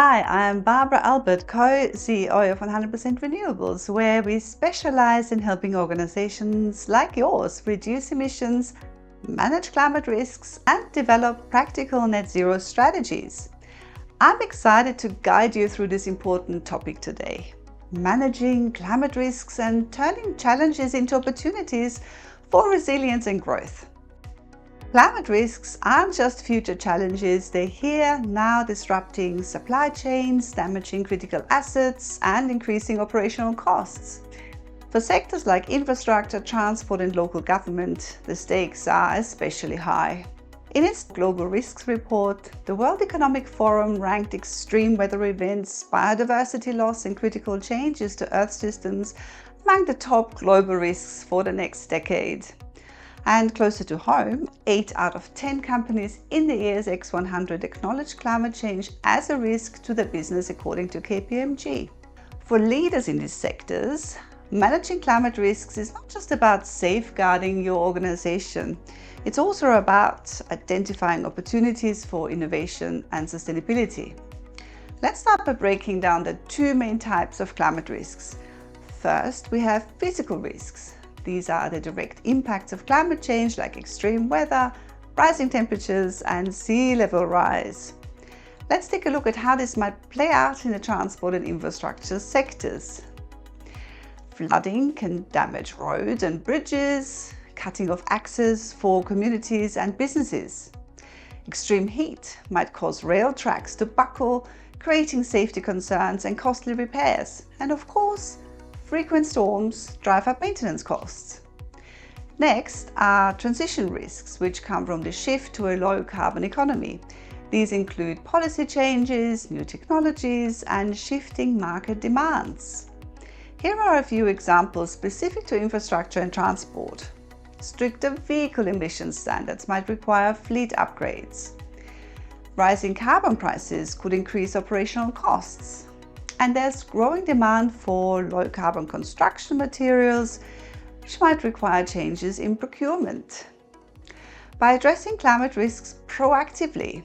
Hi, I'm Barbara Albert, co-CEO of 100% Renewables, where we specialize in helping organizations like yours reduce emissions, manage climate risks, and develop practical net zero strategies. I'm excited to guide you through this important topic today, managing climate risks and turning challenges into opportunities for resilience and growth. Climate risks aren't just future challenges, they're here now, disrupting supply chains, damaging critical assets, and increasing operational costs. For sectors like infrastructure, transport, and local government, the stakes are especially high. In its Global Risks Report, the World Economic Forum ranked extreme weather events, biodiversity loss, and critical changes to Earth systems among the top global risks for the next decade. And closer to home, 8 out of 10 companies in the ASX 100 acknowledge climate change as a risk to their business, according to KPMG. For leaders in these sectors, managing climate risks is not just about safeguarding your organization, it's also about identifying opportunities for innovation and sustainability. Let's start by breaking down the two main types of climate risks. First, we have physical risks. These are the direct impacts of climate change, like extreme weather, rising temperatures, and sea level rise. Let's take a look at how this might play out in the transport and infrastructure sectors. Flooding can damage roads and bridges, cutting off access for communities and businesses. Extreme heat might cause rail tracks to buckle, creating safety concerns and costly repairs. And of course, frequent storms drive up maintenance costs. Next are transition risks, which come from the shift to a low-carbon economy. These include policy changes, new technologies, and shifting market demands. Here are a few examples specific to infrastructure and transport. Stricter vehicle emission standards might require fleet upgrades. Rising carbon prices could increase operational costs. And there's growing demand for low-carbon construction materials, which might require changes in procurement. By addressing climate risks proactively,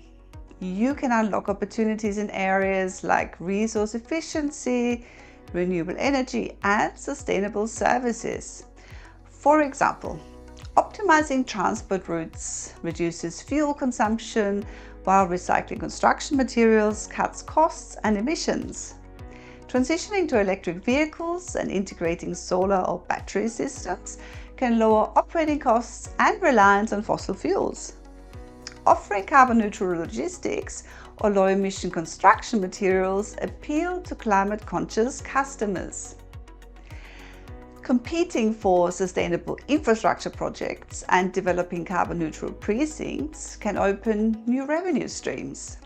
you can unlock opportunities in areas like resource efficiency, renewable energy, and sustainable services. For example, optimizing transport routes reduces fuel consumption, while recycling construction materials cuts costs and emissions. Transitioning to electric vehicles and integrating solar or battery systems can lower operating costs and reliance on fossil fuels. Offering carbon-neutral logistics or low-emission construction materials appeal to climate-conscious customers. Competing for sustainable infrastructure projects and developing carbon-neutral precincts can open new revenue streams.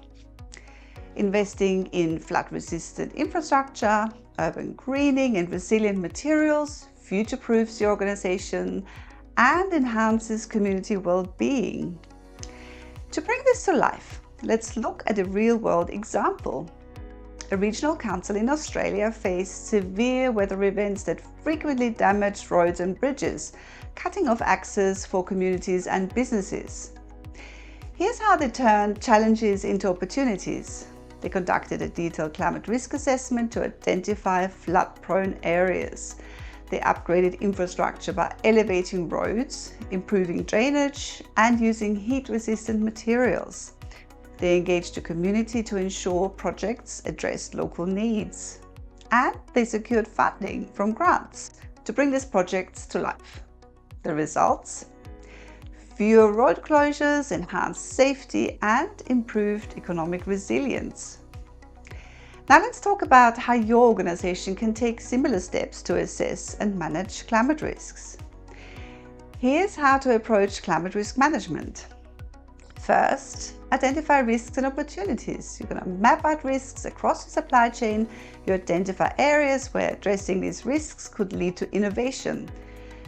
Investing in flood-resistant infrastructure, urban greening, and resilient materials future-proofs your organization and enhances community well-being. To bring this to life, let's look at a real-world example. A regional council in Australia faced severe weather events that frequently damaged roads and bridges, cutting off access for communities and businesses. Here's how they turned challenges into opportunities. They conducted a detailed climate risk assessment to identify flood-prone areas. They upgraded infrastructure by elevating roads, improving drainage, and using heat-resistant materials. They engaged the community to ensure projects addressed local needs. And they secured funding from grants to bring these projects to life. The results? Fewer road closures, enhanced safety, and improved economic resilience. Now let's talk about how your organization can take similar steps to assess and manage climate risks. Here's how to approach climate risk management. First, identify risks and opportunities. You're going to map out risks across the supply chain. You identify areas where addressing these risks could lead to innovation.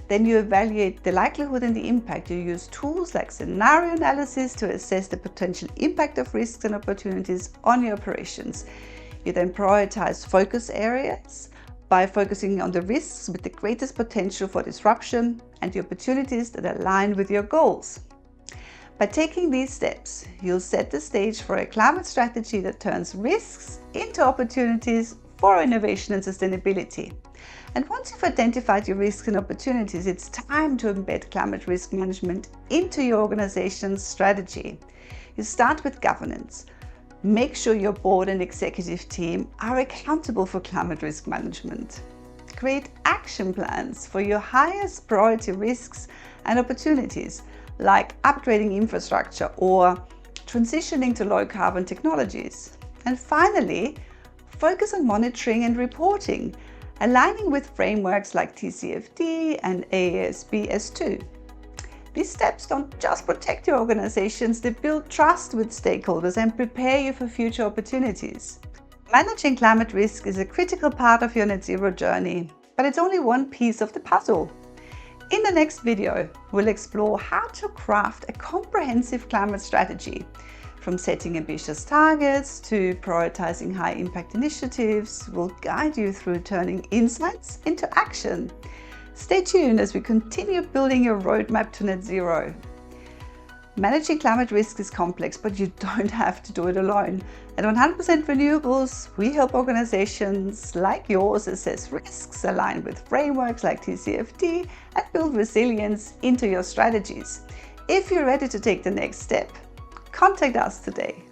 Then you evaluate the likelihood and the impact. You use tools like scenario analysis to assess the potential impact of risks and opportunities on your operations. You then prioritize focus areas by focusing on the risks with the greatest potential for disruption and the opportunities that align with your goals. By taking these steps, you'll set the stage for a climate strategy that turns risks into opportunities for innovation and sustainability. And once you've identified your risks and opportunities, it's time to embed climate risk management into your organization's strategy. You start with governance. Make sure your board and executive team are accountable for climate risk management. Create action plans for your highest priority risks and opportunities, like upgrading infrastructure or transitioning to low carbon technologies. And finally, focus on monitoring and reporting, aligning with frameworks like TCFD and AASB-S2. These steps don't just protect your organizations, they build trust with stakeholders and prepare you for future opportunities. Managing climate risk is a critical part of your net zero journey, but it's only one piece of the puzzle. In the next video, we'll explore how to craft a comprehensive climate strategy, from setting ambitious targets to prioritizing high-impact initiatives. We'll guide you through turning insights into action. Stay tuned as we continue building your roadmap to net zero. Managing climate risk is complex, but you don't have to do it alone. At 100% Renewables, we help organizations like yours assess risks, align with frameworks like TCFD, and build resilience into your strategies. If you're ready to take the next step, contact us today.